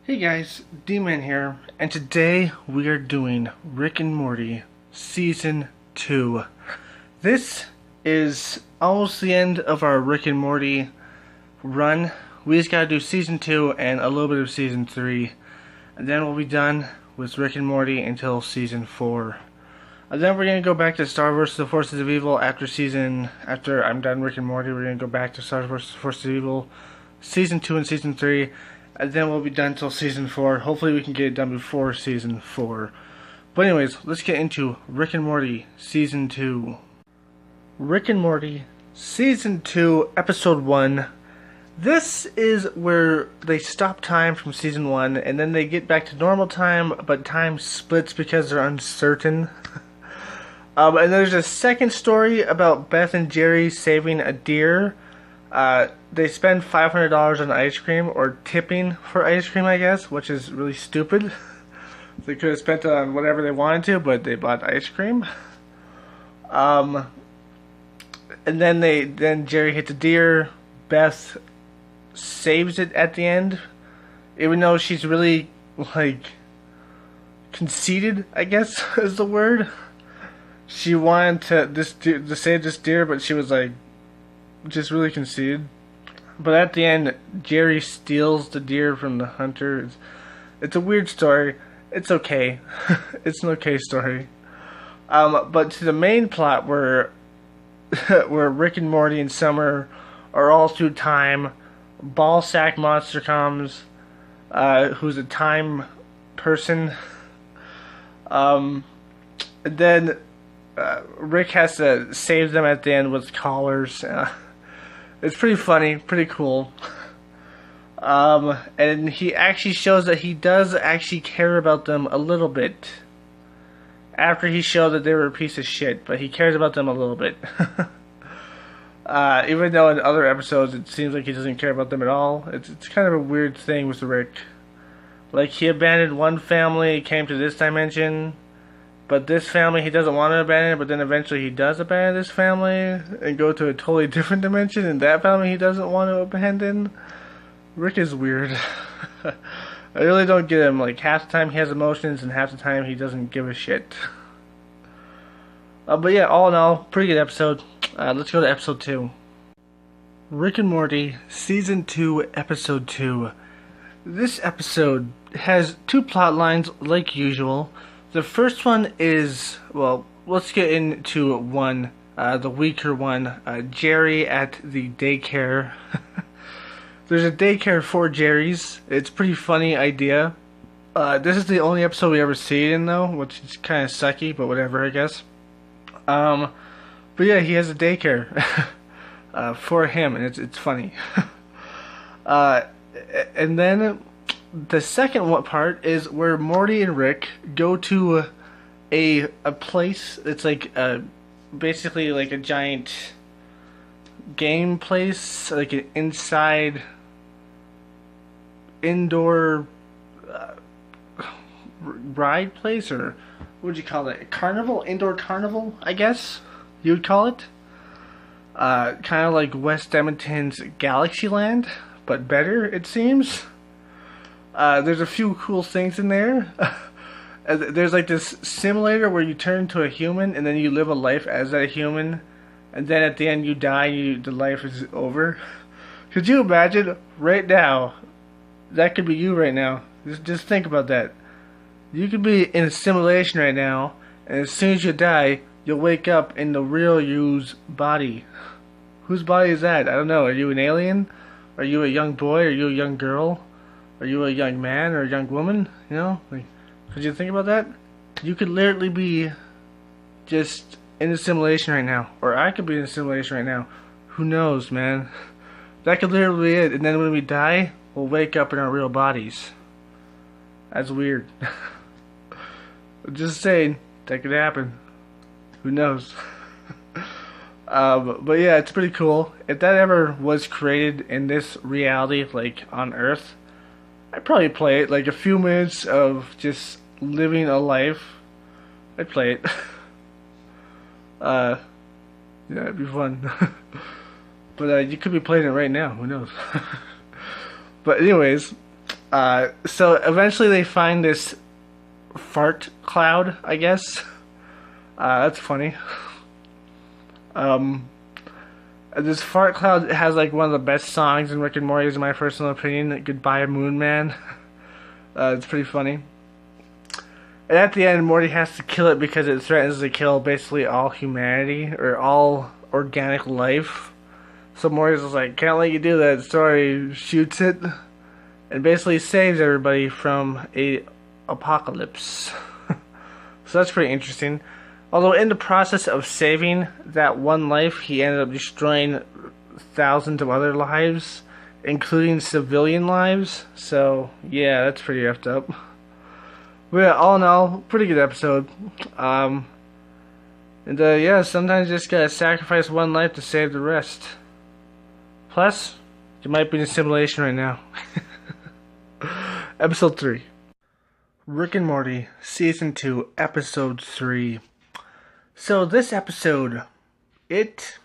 Hey guys, D-Man here, and today we are doing Rick and Morty Season 2. This is almost the end of our Rick and Morty run. We just gotta do Season 2 and a little bit of Season 3. And then we'll be done with Rick and Morty until Season 4. And then we're gonna go back to Star vs. the Forces of Evil after I'm done Rick and Morty. We're gonna go back to Star vs. the Forces of Evil Season 2 and Season 3. And then we'll be done till Season 4. Hopefully we can get it done before Season 4. But anyways, let's get into Rick and Morty Season 2. Rick and Morty Season 2, Episode 1. This is where they stop time from Season 1, and then they get back to normal time, but time splits because they're uncertain. And there's a second story about Beth and Jerry saving a deer. They spend $500 on ice cream, or tipping for ice cream, I guess, which is really stupid. They could have spent it on whatever they wanted to, but they bought ice cream. And then Jerry hits a deer. Beth saves it at the end, even though she's really, conceited, I guess is the word. She wanted to save this deer, but she was just really conceited. But at the end, Jerry steals the deer from the hunter. It's a weird story. It's okay. It's an okay story. But to the main plot where Rick and Morty and Summer are all through time. Ballsack monster comes, who's a time person. And then Rick has to save them at the end with collars. It's pretty funny, pretty cool. And he actually shows that he does actually care about them a little bit. After he showed that they were a piece of shit, but he cares about them a little bit. Even though in other episodes it seems like he doesn't care about them at all. It's kind of a weird thing with Rick. Like, he abandoned one family, came to this dimension. But this family he doesn't want to abandon, but then eventually he does abandon this family and go to a totally different dimension, and that family he doesn't want to abandon. Rick is weird. I really don't get him. Like, half the time he has emotions, and half the time he doesn't give a shit. But yeah, all in all, pretty good episode. Let's go to Episode 2. Rick and Morty, Season 2, Episode 2. This episode has two plot lines like usual. The first one is, well, let's get into one, the weaker one. Jerry at the daycare. There's a daycare for Jerry's. It's a pretty funny idea. This is the only episode we ever see it in, though, which is kind of sucky, but whatever, I guess. But yeah, he has a daycare for him, and it's funny. And then the second part is where Morty and Rick go to a place. It's basically like a giant game place, like an indoor ride place, or what would you call it? Indoor carnival, I guess you would call it. Kind of like West Edmonton's Galaxyland, but better, it seems. There's a few cool things in there. There's like this simulator where you turn into a human and then you live a life as that human, and then at the end you die. The life is over. Could you imagine right now? That could be you right now. Just think about that. You could be in a simulation right now, and as soon as you die, you'll wake up in the real you's body. Whose body is that? I don't know. Are you an alien? Are you a young boy? Are you a young girl? Are you a young man or a young woman? You know? Could you think about that? You could literally be just in a simulation right now. Or I could be in a simulation right now. Who knows, man? That could literally be it. And then when we die, we'll wake up in our real bodies. That's weird. Just saying, that could happen. Who knows? But yeah, it's pretty cool. If that ever was created in this reality, like on Earth, I'd probably play it. Like a few minutes of just living a life, I'd play it. Yeah, it'd be fun. But you could be playing it right now. Who knows? But anyways, So eventually they find this fart cloud, I guess. That's funny. This fart cloud has like one of the best songs in Rick and Morty, in my personal opinion. Goodbye, Moon Man. It's pretty funny. And at the end, Morty has to kill it because it threatens to kill basically all humanity or all organic life. So Morty's just like, can't let you do that. Sorry, shoots it and basically saves everybody from a apocalypse. So that's pretty interesting. Although in the process of saving that one life, he ended up destroying thousands of other lives, including civilian lives. So yeah, that's pretty effed up. But yeah, all in all, pretty good episode. Yeah, sometimes you just gotta sacrifice one life to save the rest. Plus, you might be in Assimilation right now. Episode 3. Rick and Morty, Season 2, Episode 3. So this episode, it's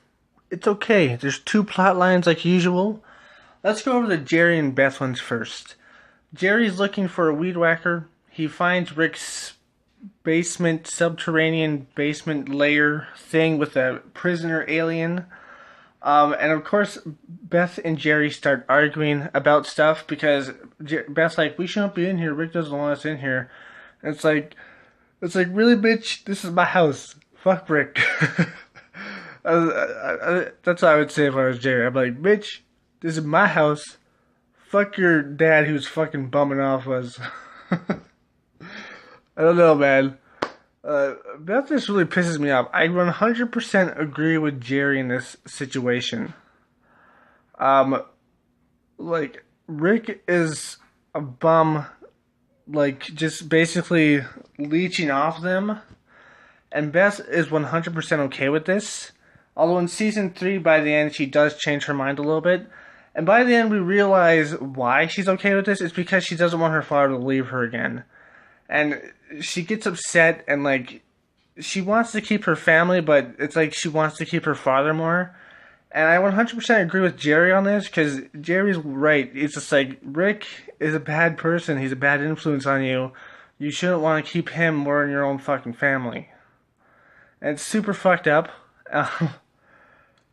okay. There's 2 plot lines like usual. Let's go over the Jerry and Beth ones first. Jerry's looking for a weed whacker. He finds Rick's subterranean basement layer thing with a prisoner alien. And of course, Beth and Jerry start arguing about stuff because Beth's like, we shouldn't be in here. Rick doesn't want us in here. And it's like, really, bitch? This is my house. Fuck Rick. That's what I would say if I was Jerry. I'm like, bitch, this is my house. Fuck your dad who's fucking bumming off us. I don't know, man. That just really pisses me off. I 100% agree with Jerry in this situation. Like, Rick is a bum, like, just basically leeching off them. And Beth is 100% okay with this. Although in Season 3, by the end, she does change her mind a little bit. And by the end, we realize why she's okay with this. It's because she doesn't want her father to leave her again. And she gets upset and, like, she wants to keep her family, but it's like she wants to keep her father more. And I 100% agree with Jerry on this, because Jerry's right. It's just like, Rick is a bad person. He's a bad influence on you. You shouldn't want to keep him more in your own fucking family. And it's super fucked up.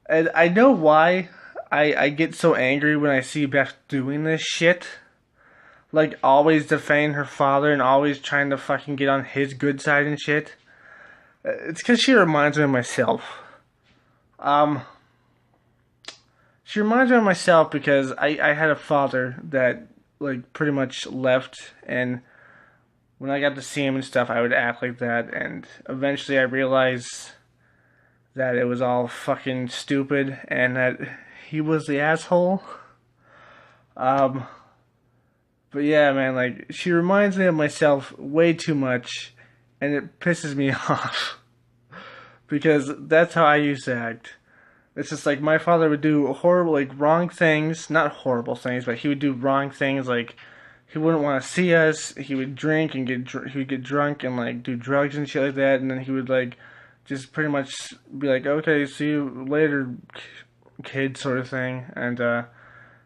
And I know why I get so angry when I see Beth doing this shit. Like, always defending her father and always trying to fucking get on his good side and shit. It's because she reminds me of myself. She reminds me of myself because I had a father that, like, pretty much left. And when I got to see him and stuff, I would act like that. And eventually I realized that it was all fucking stupid and that he was the asshole. But yeah, man, like, she reminds me of myself way too much, and it pisses me off. Because that's how I used to act. It's just like, my father would do horrible, like, wrong things. Not horrible things, but he would do wrong things, like, he wouldn't want to see us, he would drink and he would get drunk and, like, do drugs and shit like that, and then he would, like, just pretty much be like, okay, see you later, kid, sort of thing. And,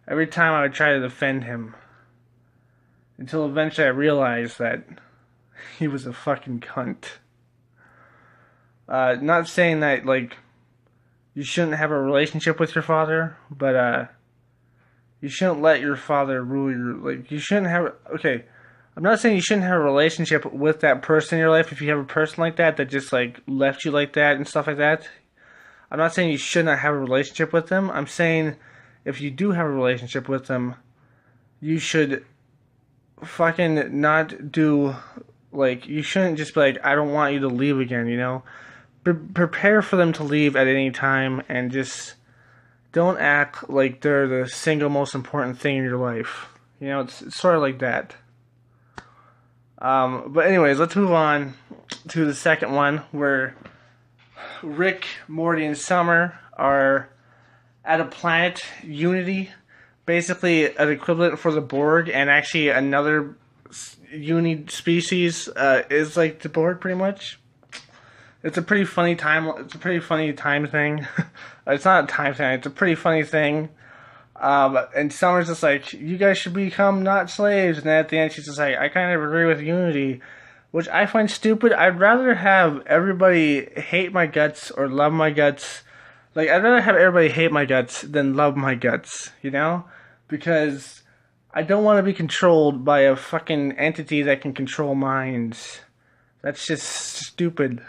every time I would try to defend him. Until eventually I realized that he was a fucking cunt. Not saying that, like, you shouldn't have a relationship with your father, but, you shouldn't let your father rule your, like, you shouldn't have, okay, I'm not saying you shouldn't have a relationship with that person in your life if you have a person like that just, like, left you like that and stuff like that. I'm not saying you should not have a relationship with them. I'm saying if you do have a relationship with them, you should fucking not do, like, you shouldn't just be like, I don't want you to leave again, you know? Prepare for them to leave at any time, and just don't act like they're the single most important thing in your life. You know, it's sort of like that. But anyways, let's move on to the second one, where Rick, Morty, and Summer are at a planet, Unity, basically an equivalent for the Borg, and actually another uni species is like the Borg, pretty much. It's a pretty funny time. It's a pretty funny time thing. It's not a time thing. It's a pretty funny thing. And Summer's just like, you guys should become not slaves. And then at the end, she's just like, I kind of agree with Unity, which I find stupid. I'd rather have everybody hate my guts or love my guts. Like, I'd rather have everybody hate my guts than love my guts, you know? Because I don't want to be controlled by a fucking entity that can control minds. That's just stupid.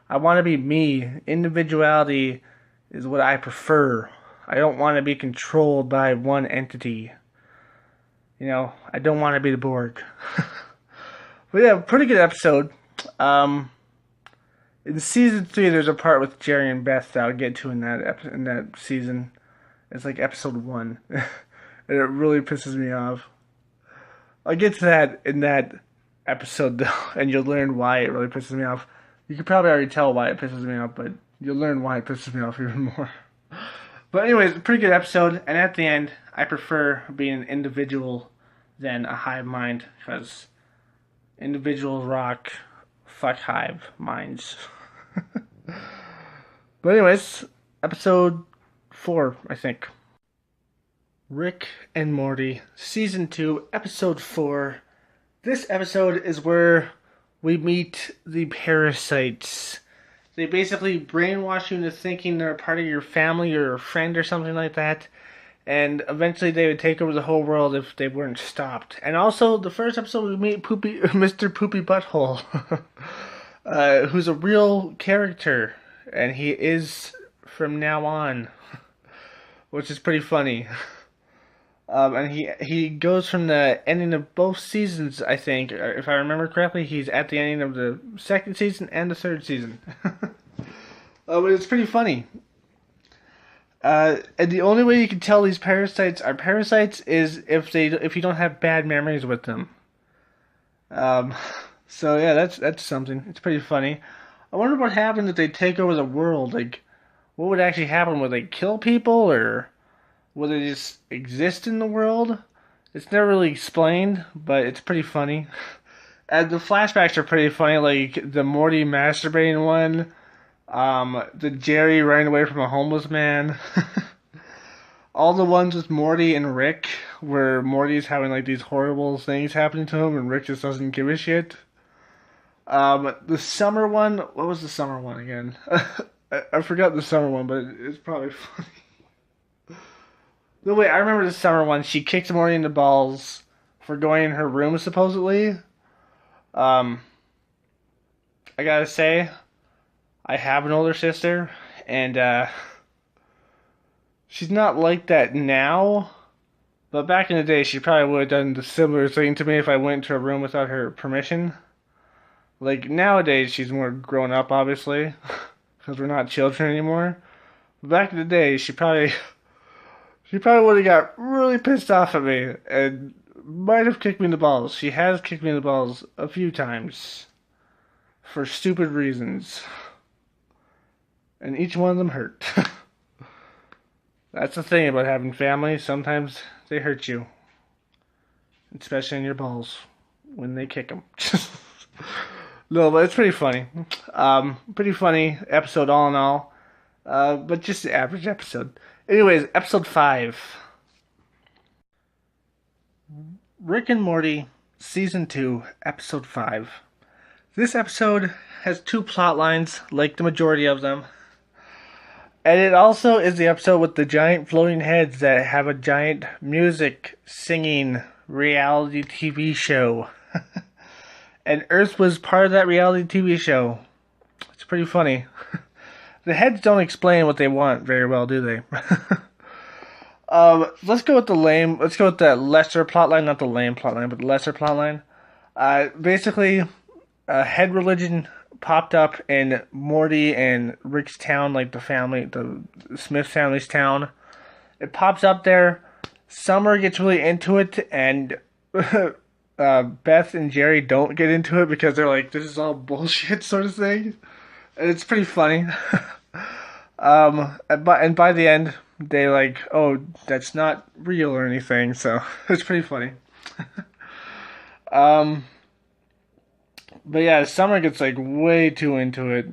I want to be me. Individuality is what I prefer. I don't want to be controlled by one entity. You know, I don't want to be the Borg. But yeah, pretty good episode. In season 3, there's a part with Jerry and Beth that I'll get to in that season. It's like episode 1. And it really pisses me off. I'll get to that in that episode, though, and you'll learn why it really pisses me off. You can probably already tell why it pisses me off, but you'll learn why it pisses me off even more. But anyways, pretty good episode, and at the end, I prefer being an individual than a hive mind, because individuals rock, fuck hive minds. But anyways, episode 4, I think. Rick and Morty, Season 2, Episode 4. This episode is where we meet the parasites. They basically brainwash you into thinking they're a part of your family or a friend or something like that. And eventually they would take over the whole world if they weren't stopped. And also, the first episode we meet Mr. Poopy Butthole. Who's a real character. And he is from now on. Which is pretty funny. And he goes from the ending of both seasons, I think. If I remember correctly, he's at the ending of the second season and the third season. But it's pretty funny. And the only way you can tell these parasites are parasites is if you don't have bad memories with them. So yeah, that's something. It's pretty funny. I wonder what happens if they take over the world. Like, what would actually happen? Would they kill people, or will they just exist in the world? It's never really explained, but it's pretty funny. And the flashbacks are pretty funny, like the Morty masturbating one, the Jerry running away from a homeless man, all the ones with Morty and Rick, where Morty's having like these horrible things happening to him and Rick just doesn't give a shit. The summer one, what was the summer one again? I forgot the summer one, but it's probably funny. No, wait, I remember the summer one. She kicked Morty in the balls for going in her room, supposedly. I gotta say, I have an older sister, and she's not like that now. But back in the day, she probably would have done the similar thing to me if I went to a room without her permission. Like, nowadays, she's more grown up, obviously, because we're not children anymore. But back in the day, she probably would have got really pissed off at me and might have kicked me in the balls. She has kicked me in the balls a few times for stupid reasons. And each one of them hurt. That's the thing about having family. Sometimes they hurt you. Especially in your balls when they kick them. No, but it's pretty funny. Pretty funny episode all in all. But just the average episode. Anyways, episode 5. Rick and Morty, Season 2, Episode 5. This episode has 2 plot lines, like the majority of them. And it also is the episode with the giant floating heads that have a giant music, singing, reality TV show. And Earth was part of that reality TV show. It's pretty funny. The heads don't explain what they want very well, do they? Let's go with the lesser plotline, not the lame plotline, but the lesser plotline. Basically, head religion popped up in Morty and Rick's town, like the Smith family's town. It pops up there. Summer gets really into it, and Beth and Jerry don't get into it because they're like, this is all bullshit sort of thing. And it's pretty funny. And by the end, they like, oh, that's not real or anything, so it's pretty funny. But yeah, Summer gets like way too into it.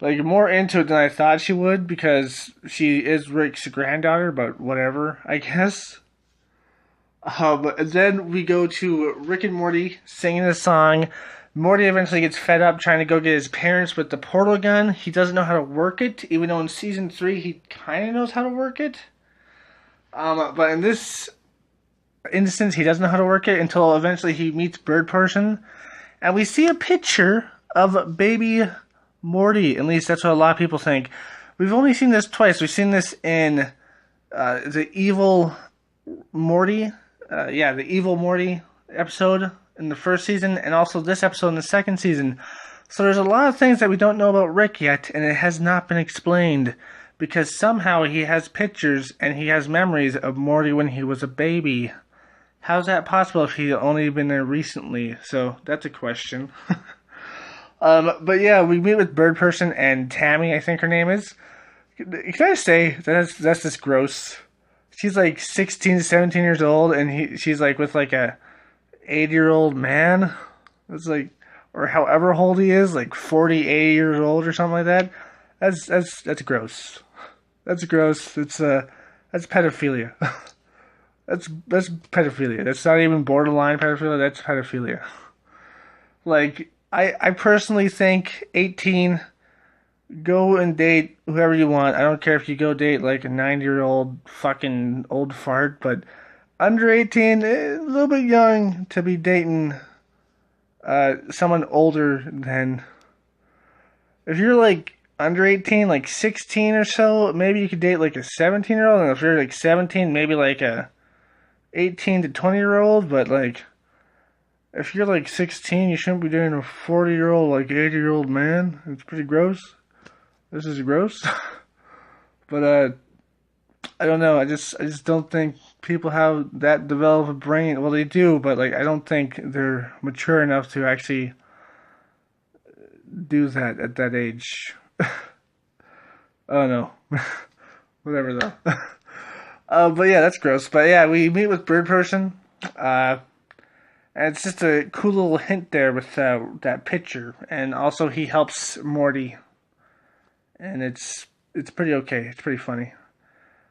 like more into it than I thought she would because she is Rick's granddaughter. But whatever, I guess. And then we go to Rick and Morty singing a song. Morty eventually gets fed up trying to go get his parents with the portal gun. He doesn't know how to work it, even though in season 3 he kind of knows how to work it. But in this instance, he doesn't know how to work it until eventually he meets Bird Person. And we see a picture of baby Morty. At least that's what a lot of people think. We've only seen this twice. We've seen this in the Evil Morty. The Evil Morty episode in the first season, and also this episode in the second season. So there's a lot of things that we don't know about Rick yet, and it has not been explained, because somehow he has pictures and he has memories of Morty when he was a baby. How's that possible if he's only been there recently? So that's a question. But yeah, we meet with Bird Person and Tammy, I think her name is. Can I say that's just gross? She's like 16, 17 years old, and she's like with like a 80-year-old man. It's like, or however old he is, like 40, 80 years old or something like that. That's gross. That's gross. That's pedophilia. that's pedophilia. That's not even borderline pedophilia. That's pedophilia. Like, I personally think 18. Go and date whoever you want. I don't care if you go date like a 90-year-old fucking old fart, but under 18, a little bit young to be dating someone older than. If you're like under 18, like 16 or so, maybe you could date like a 17-year-old, and if you're like 17, maybe like a 18 to 20-year-old, but like if you're like 16, you shouldn't be dating a 40-year-old, like 80-year-old man. It's pretty gross. This is gross. But I don't know. I just don't think people have that developed a brain. Well, they do, but like I don't think they're mature enough to actually do that at that age. Oh no. Whatever though. But yeah, that's gross. But yeah, we meet with Bird Person. And it's just a cool little hint there with that picture. And also he helps Morty. And it's pretty okay. It's pretty funny.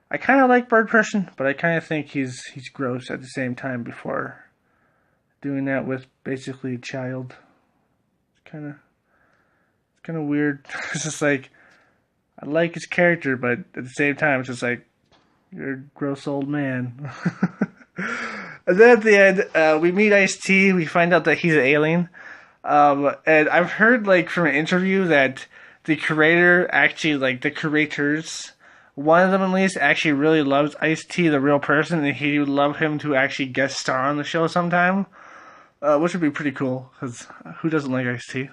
I kind of like Bird Person, but I kind of think he's gross at the same time before doing that with basically a child. It's kind of weird. It's just like, I like his character, but at the same time, it's just like, you're a gross old man. And then at the end, we meet Ice-T. We find out that he's an alien. And I've heard like from an interview that the creator actually, like the creators, one of them at least, actually really loves Ice-T, the real person, and he would love him to actually guest star on the show sometime, which would be pretty cool, because who doesn't like Ice-T?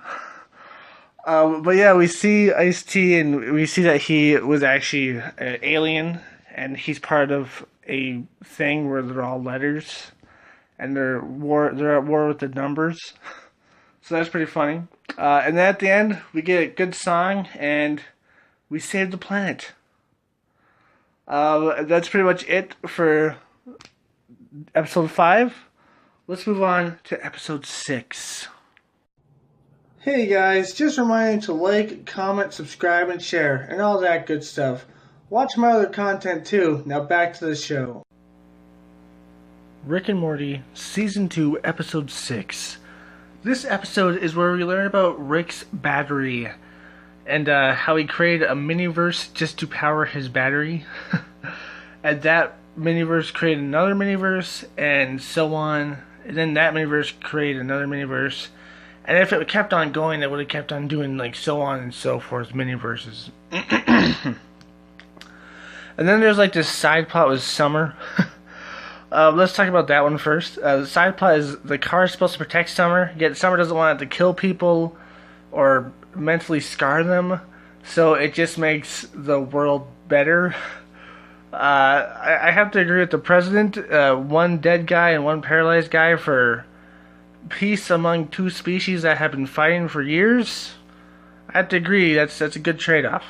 But yeah, we see Ice-T, and we see that he was actually an alien, and he's part of a thing where they're all letters, and they're at war with the numbers. So that's pretty funny. And then at the end, we get a good song, and we save the planet. That's pretty much it for episode 5. Let's move on to episode 6. Hey guys, just a reminder to like, comment, subscribe, and share, and all that good stuff. Watch my other content too. Now back to the show. Rick and Morty, Season 2, Episode 6. This episode is where we learn about Rick's battery and how he created a miniverse just to power his battery. And that miniverse created another miniverse, and so on. And then that miniverse created another miniverse. And if it kept on going, it would have kept on doing like so on and so forth miniverses. And then there's like this side plot with Summer. Let's talk about that one first. The side plot is the car is supposed to protect Summer, yet Summer doesn't want it to kill people or mentally scar them, so it just makes the world better. I have to agree with the president. One dead guy and one paralyzed guy for peace among two species that have been fighting for years. I have to agree, that's a good trade-off.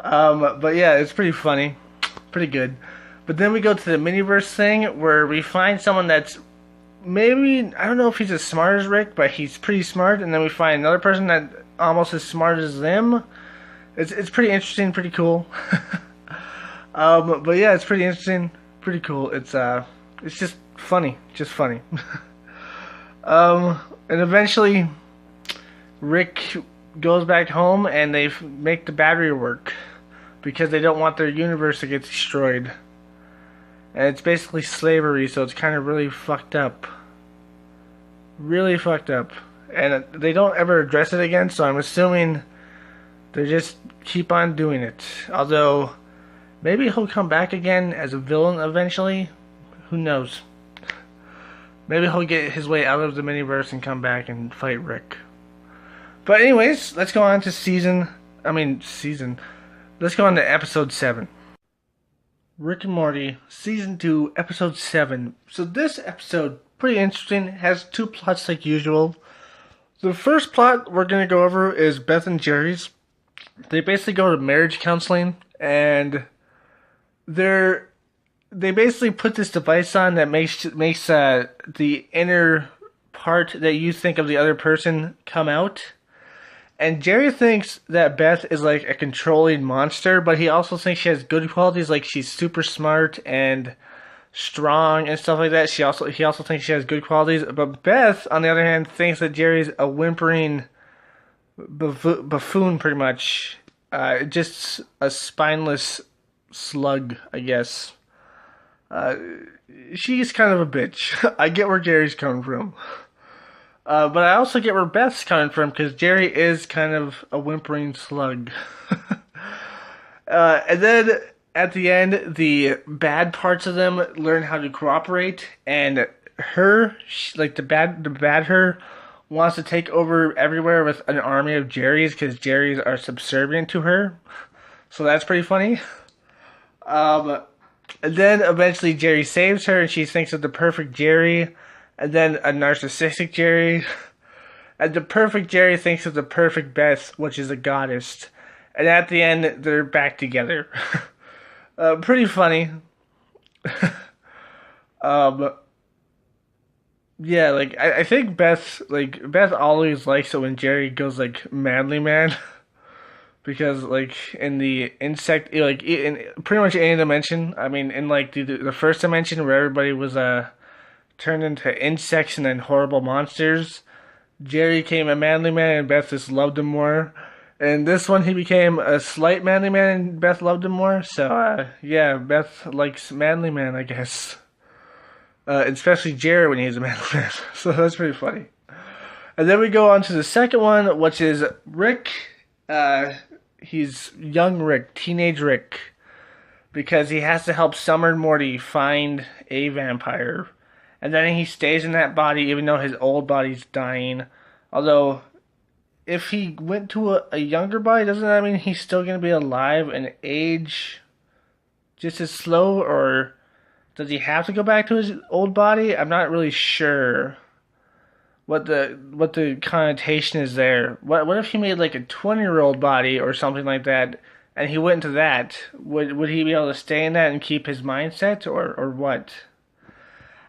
But yeah, it's pretty funny. Pretty good. But then we go to the miniverse thing where we find someone that's maybe, I don't know if he's as smart as Rick, but he's pretty smart. And then we find another person that almost as smart as them. It's pretty interesting, pretty cool. But yeah, it's pretty interesting, pretty cool. It's just funny, just funny. And eventually, Rick goes back home and they make the battery work because they don't want their universe to get destroyed. And it's basically slavery, so it's kind of really fucked up. Really fucked up. And they don't ever address it again, so I'm assuming they just keep on doing it. Although, maybe he'll come back again as a villain eventually. Who knows? Maybe he'll get his way out of the miniverse and come back and fight Rick. But anyways, let's go on to let's go on to episode 7. Rick and Morty, Season 2, Episode 7. So this episode, pretty interesting, has 2 plots like usual. The first plot we're going to go over is Beth and Jerry's. They basically go to marriage counseling, and they basically put this device on that makes the inner part that you think of the other person come out. And Jerry thinks that Beth is like a controlling monster, but he also thinks she has good qualities, like she's super smart and strong and stuff like that. He also thinks she has good qualities. But Beth, on the other hand, thinks that Jerry's a whimpering buffoon, pretty much. Just a spineless slug, I guess. She's kind of a bitch. I get where Jerry's coming from. But I also get where Beth's coming from, because Jerry is kind of a whimpering slug. And then, at the end, the bad parts of them learn how to cooperate, and the bad her, wants to take over everywhere with an army of Jerrys, because Jerrys are subservient to her. So that's pretty funny. And then, eventually, Jerry saves her, and she thinks of the perfect Jerry. And then a narcissistic Jerry. And the perfect Jerry thinks of the perfect Beth, which is a goddess. And at the end, they're back together. Pretty funny. Yeah, like, I think Beth always likes it when Jerry goes, like, manly man. Because, like, in the insect, like, in pretty much any dimension, I mean, in, like, the first dimension where everybody was, turned into insects and then horrible monsters, Jerry became a manly man and Beth just loved him more. And this one, he became a slight manly man and Beth loved him more. So, yeah, Beth likes manly man, I guess. Especially Jerry when he's a manly man. So that's pretty funny. And then we go on to the second one, which is Rick. He's young Rick, teenage Rick. Because he has to help Summer and Morty find a vampire. And then he stays in that body even though his old body's dying. Although, if he went to a younger body, doesn't that mean he's still going to be alive and age just as slow? Or does he have to go back to his old body? I'm not really sure what the connotation is there. What if he made like a 20-year-old body or something like that, and he went into that? Would he be able to stay in that and keep his mindset, or what?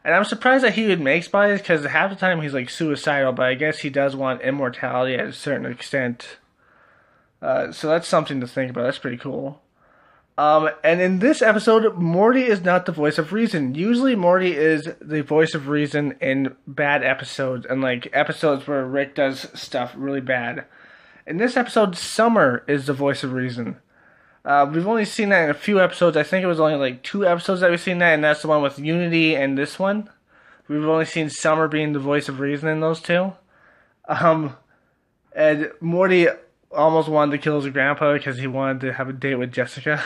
And I'm surprised that he would make bodies, because half the time he's like suicidal, but I guess he does want immortality at a certain extent. So that's something to think about. That's pretty cool. And in this episode, Morty is not the voice of reason. Usually Morty is the voice of reason in bad episodes, and like episodes where Rick does stuff really bad. In this episode, Summer is the voice of reason. We've only seen that in a few episodes. I think it was only like 2 episodes that we've seen that, and that's the one with Unity and this one. We've only seen Summer being the voice of reason in those 2. And Morty almost wanted to kill his grandpa because he wanted to have a date with Jessica.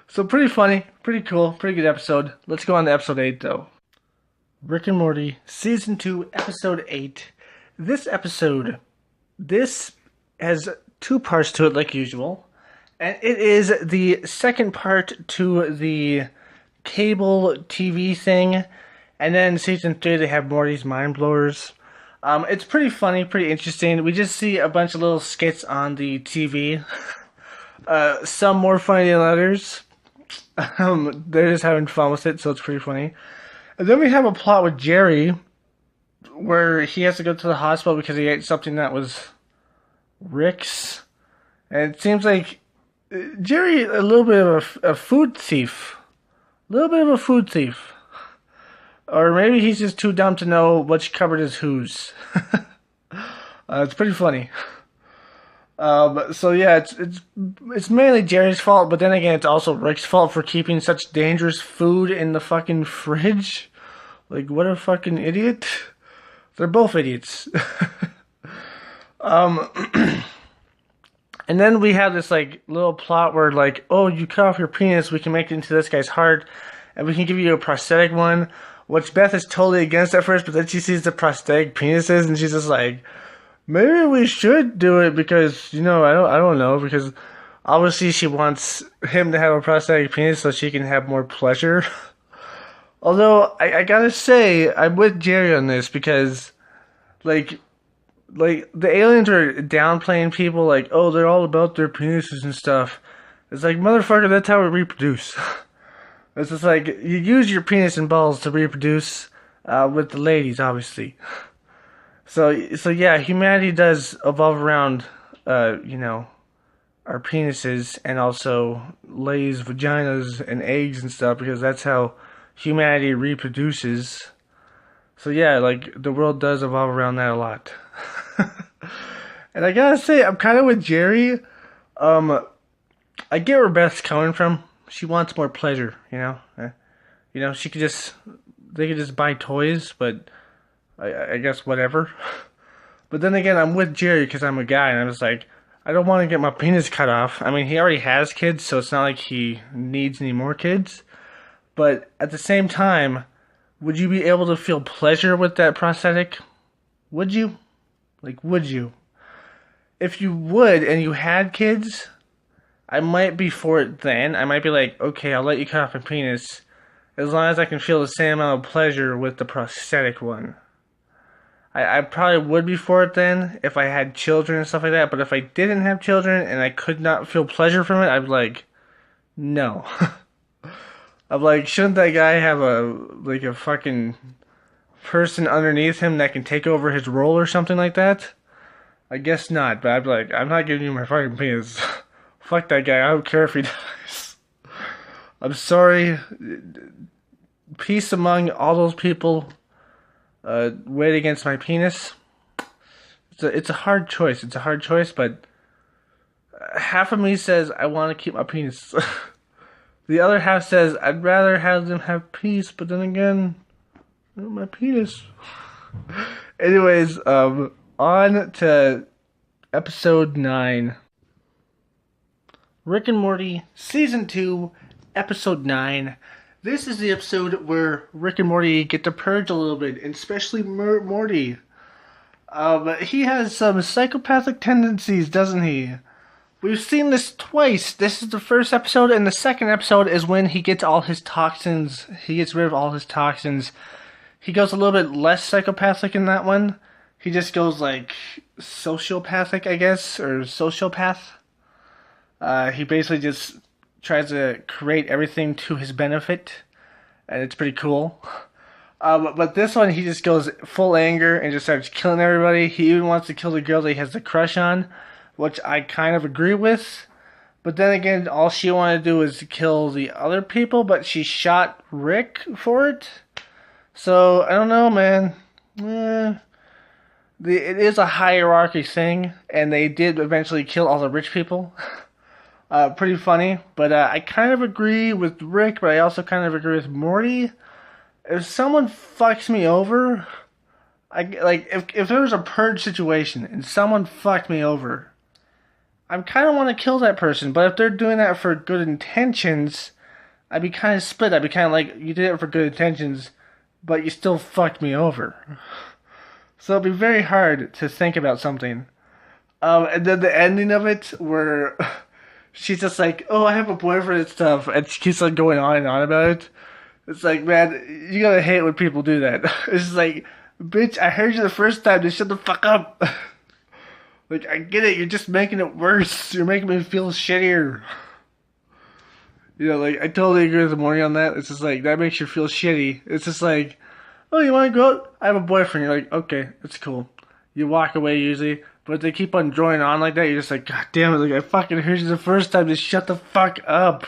So pretty funny, pretty cool, pretty good episode. Let's go on to episode 8 though. Rick and Morty, Season 2, Episode 8. This episode, this has 2 parts to it like usual. And it is the second part to the cable TV thing. And then in Season 3, they have Morty's Mind Blowers. It's pretty funny, pretty interesting. We just see a bunch of little skits on the TV. Some more funny than others. They're just having fun with it, so it's pretty funny. And then we have a plot with Jerry, where he has to go to the hospital because he ate something that was Rick's. And it seems like Jerry, a little bit of a food thief. A little bit of a food thief. Or maybe he's just too dumb to know which cupboard is whose. It's pretty funny. So yeah, it's mainly Jerry's fault, but then again, it's also Rick's fault for keeping such dangerous food in the fucking fridge. Like, what a fucking idiot. They're both idiots. And then we have this, like, little plot where, like, oh, you cut off your penis, we can make it into this guy's heart, and we can give you a prosthetic one, which Beth is totally against at first, but then she sees the prosthetic penises, and she's just like, maybe we should do it because, I don't know, because obviously she wants him to have a prosthetic penis so she can have more pleasure. Although, I gotta say, I'm with Jerry on this because, like, the aliens are downplaying people like, oh, they're all about their penises and stuff. It's like, motherfucker, that's how we reproduce. It's just like, you use your penis and balls to reproduce with the ladies, obviously. So yeah, humanity does evolve around, our penises and also lays vaginas and eggs and stuff because that's how humanity reproduces. So yeah, like, the world does evolve around that a lot. And I gotta say, I'm kind of with Jerry. I get where Beth's coming from. She wants more pleasure, she could they could just buy toys, but I guess whatever. But then again, I'm with Jerry because I'm a guy, and I'm just like, I don't want to get my penis cut off. I mean, he already has kids, so it's not like he needs any more kids. But at the same time, would you be able to feel pleasure with that prosthetic? Would you? Like, would you? If you would, and you had kids, I might be for it then. I might be like, okay, I'll let you cut off my penis, as long as I can feel the same amount of pleasure with the prosthetic one. I probably would be for it then, if I had children and stuff like that, but if I didn't have children, and I could not feel pleasure from it, I'd be like, no. I'm like, shouldn't that guy have a fucking person underneath him that can take over his role or something like that? I guess not, but I'd be like, I'm not giving you my fucking penis. Fuck that guy, I don't care if he dies. I'm sorry. Peace among all those people weighed against my penis. It's a hard choice. It's a hard choice, but half of me says I want to keep my penis. The other half says I'd rather have them have peace, but then again, my penis. Anyways, on to episode 9. Rick and Morty, Season 2, Episode 9. This is the episode where Rick and Morty get to purge a little bit, and especially Morty. He has some psychopathic tendencies, doesn't he? We've seen this twice. This is the first episode, and the second episode is when he gets all his toxins. He gets rid of all his toxins. He goes a little bit less psychopathic in that one. He just goes, like, sociopathic, I guess, or sociopath. He basically just tries to create everything to his benefit, and it's pretty cool. But this one, he just goes full anger and just starts killing everybody. He even wants to kill the girl that he has the crush on, which I kind of agree with. But then again, all she wanted to do was kill the other people, but she shot Rick for it. So, I don't know, man. It is a hierarchy thing, and they did eventually kill all the rich people. Pretty funny, but I kind of agree with Rick, but I also kind of agree with Morty. If someone fucks me over, if there was a purge situation and someone fucked me over, I kind of want to kill that person. But if they're doing that for good intentions, I'd be kind of split. I'd be kind of like, you did it for good intentions, but you still fucked me over. So it'd be very hard to think about something. And then the ending of it, where she's just like, oh, I have a boyfriend and stuff, and she keeps like going on and on about it. It's like, man, you gotta hate when people do that. It's just like, bitch, I heard you the first time, just shut the fuck up. Like, I get it, you're just making it worse. You're making me feel shittier. Like, I totally agree with the Morty on that. It's just like, that makes you feel shitty. It's just like, oh, you wanna go out? I have a boyfriend. You're like, okay, it's cool. You walk away usually. But they keep on drawing on like that. You're just like, God damn it! Like I fucking heard you the first time. Just shut the fuck up.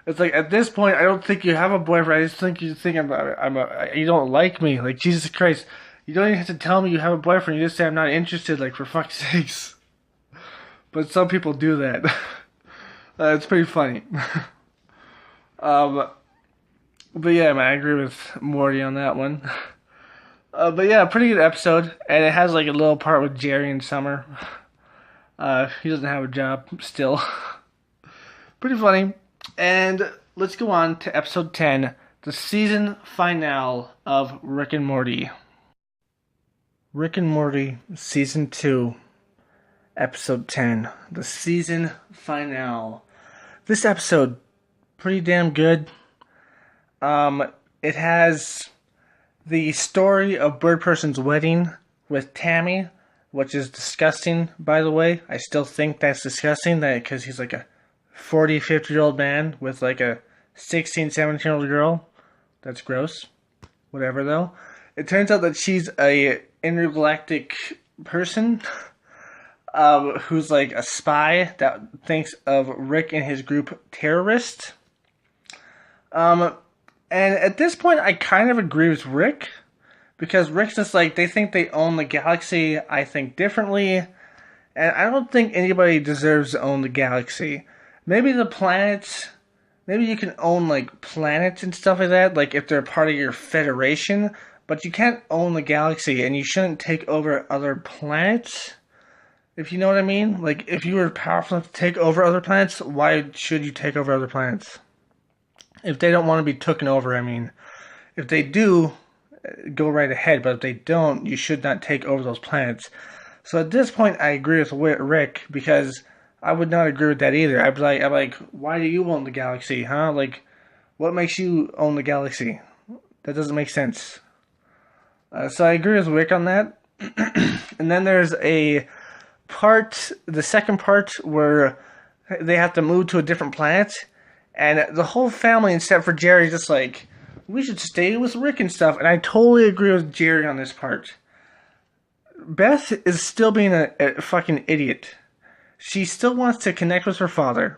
It's like at this point, I don't think you have a boyfriend. I just think you think you don't like me. Like Jesus Christ, you don't even have to tell me you have a boyfriend. You just say I'm not interested. Like for fuck's sakes. But some people do that. It's pretty funny. But yeah, man, I agree with Morty on that one. But yeah, pretty good episode, and it has like a little part with Jerry and Summer. He doesn't have a job still. Pretty funny. And let's go on to episode 10, the season finale of Rick and Morty. Rick and Morty, season 2, episode 10, the season finale. This episode, pretty damn good. It has the story of Bird Person's wedding with Tammy, which is disgusting, by the way. I still think that's disgusting, because he's like a 40, 50-year-old man with like a 16, 17-year-old girl. That's gross. Whatever, though. It turns out that she's a intergalactic person who's like a spy that thinks of Rick and his group terrorists. And at this point, I kind of agree with Rick, because Rick's just like, they think they own the galaxy. I think differently, and I don't think anybody deserves to own the galaxy. Maybe the planets, maybe you can own like planets and stuff like that, like if they're part of your federation, but you can't own the galaxy, and you shouldn't take over other planets, if you know what I mean. Like, if you were powerful enough to take over other planets, why should you take over other planets? If they don't want to be taken over, I mean. If they do, go right ahead. But if they don't, you should not take over those planets. So at this point, I agree with Rick, because I would not agree with that either. I'm like, why do you own the galaxy, huh? Like, what makes you own the galaxy? That doesn't make sense. So I agree with Rick on that. And then there's the second part, where they have to move to a different planet. And the whole family, except for Jerry, just like, we should stay with Rick and stuff. And I totally agree with Jerry on this part. Beth is still being a fucking idiot. She still wants to connect with her father,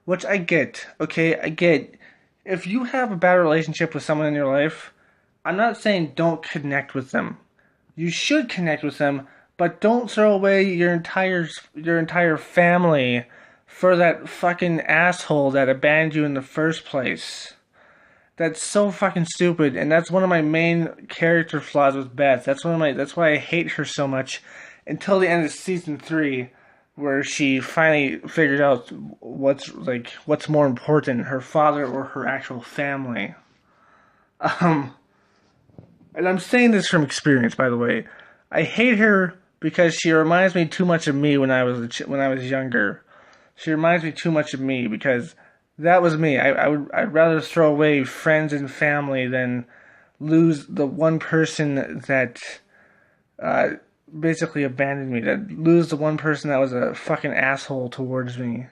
which I get. Okay, I get. If you have a bad relationship with someone in your life, I'm not saying don't connect with them. You should connect with them, but don't throw away your entire family for that fucking asshole that abandoned you in the first place. That's so fucking stupid, and that's one of my main character flaws with Beth. That's why I hate her so much until the end of season 3, where she finally figured out what's more important, her father or her actual family. And I'm saying this from experience, by the way. I hate her because she reminds me too much of me when I was younger. She reminds me too much of me, because that was me. I'd rather throw away friends and family than lose the one person that basically abandoned me. That lose the one person that was a fucking asshole towards me.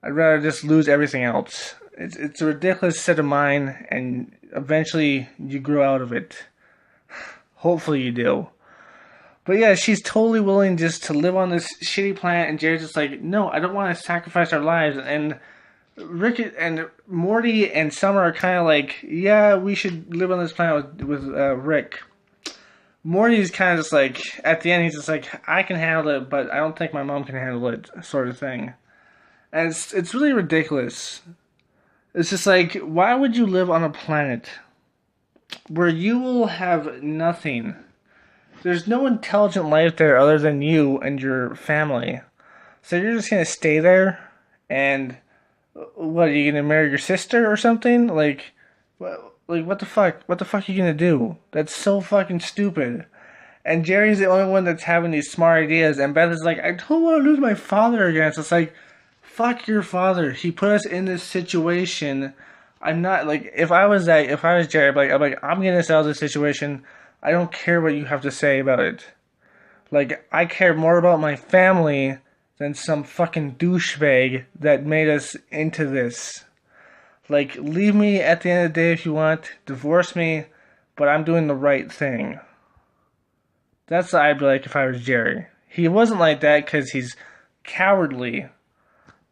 I'd rather just lose everything else. It's a ridiculous set of mind, and eventually you grow out of it. Hopefully you do. But yeah, she's totally willing just to live on this shitty planet, and Jerry's just like, no, I don't want to sacrifice our lives. And Rick and Morty and Summer are kind of like, yeah, we should live on this planet with Rick. Morty's kind of just like, at the end, he's just like, I can handle it, but I don't think my mom can handle it, sort of thing. And it's really ridiculous. It's just like, why would you live on a planet where you will have nothing? There's no intelligent life there other than you and your family. So you're just gonna stay there, and what, are you gonna marry your sister or something? Like what the fuck? What the fuck are you gonna do? That's so fucking stupid. And Jerry's the only one that's having these smart ideas, and Beth is like, I don't want to lose my father again. So it's like, fuck your father. He put us in this situation. I'm not, like, if I was Jerry, I'm getting us out of this situation. I don't care what you have to say about it. Like, I care more about my family than some fucking douchebag that made us into this. Like, leave me at the end of the day if you want. Divorce me, but I'm doing the right thing. That's what I'd be like if I was Jerry. He wasn't like that because he's cowardly.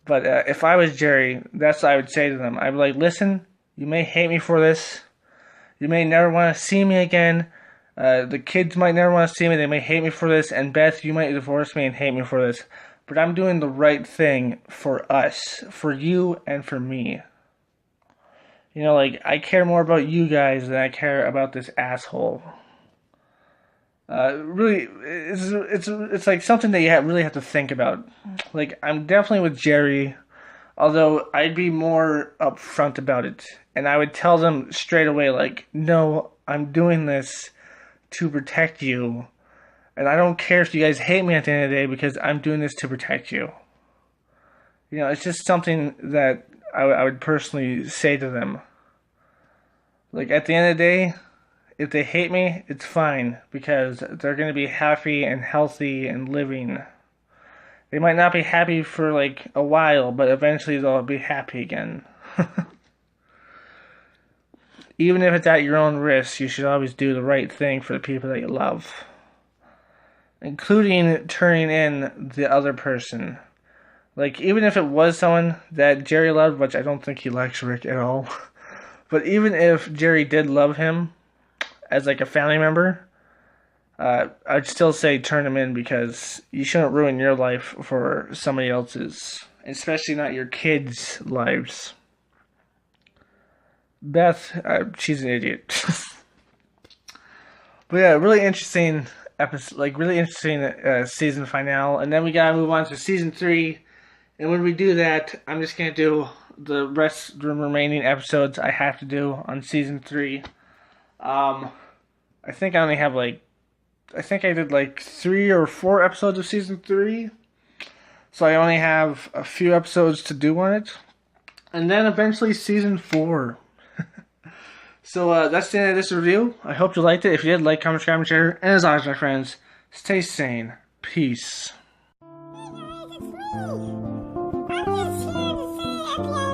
But if I was Jerry, that's what I would say to them. I'd be like, listen, you may hate me for this. You may never want to see me again. The kids might never want to see me. They may hate me for this. And Beth, you might divorce me and hate me for this. But I'm doing the right thing for us. For you and for me. You know, like, I care more about you guys than I care about this asshole. Really, it's like something that you really have to think about. Like, I'm definitely with Jerry, although I'd be more upfront about it. And I would tell them straight away, like, no, I'm doing this to protect you. And I don't care if you guys hate me at the end of the day because I'm doing this to protect you. You know, it's just something that I would personally say to them. Like, at the end of the day, if they hate me, it's fine, because they're going to be happy and healthy and living. They might not be happy for, like, a while, but eventually they'll be happy again. Even if it's at your own risk, you should always do the right thing for the people that you love. Including turning in the other person. Like, even if it was someone that Jerry loved, which I don't think he likes Rick at all. But even if Jerry did love him, as like a family member, I'd still say turn him in, because you shouldn't ruin your life for somebody else's, especially not your kids' lives. Beth, she's an idiot. But yeah, really interesting episode, like really interesting season finale, and then we gotta move on to season 3. And when we do that, I'm just gonna do the remaining episodes I have to do on season 3. I think I only have I did like 3 or 4 episodes of season 3. So I only have a few episodes to do on it. And then eventually season 4. So that's the end of this review. I hope you liked it. If you did, like, comment, subscribe, and share. And as always, my friends, stay sane. Peace. Hey guys, it's me. I'm just here to say at the end